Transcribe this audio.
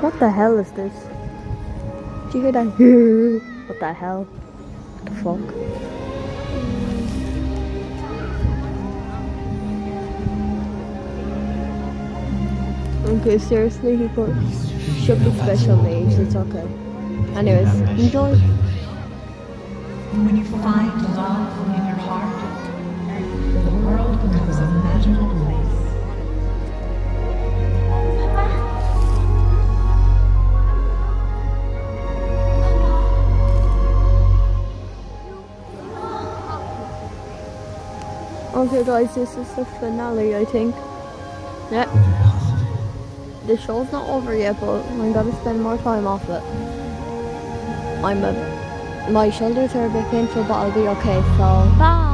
What the hell is this? Do you hear that? What the hell? What the fuck? Okay, seriously, he should be special needs, it's okay. Anyways, enjoy. When you find love in your heart, the world becomes a magical place. Okay guys, this is the finale, I think. Yeah. The show's not over yet, but I'm gonna spend more time off it. My shoulders are a bit painful, but I'll be okay, so bye!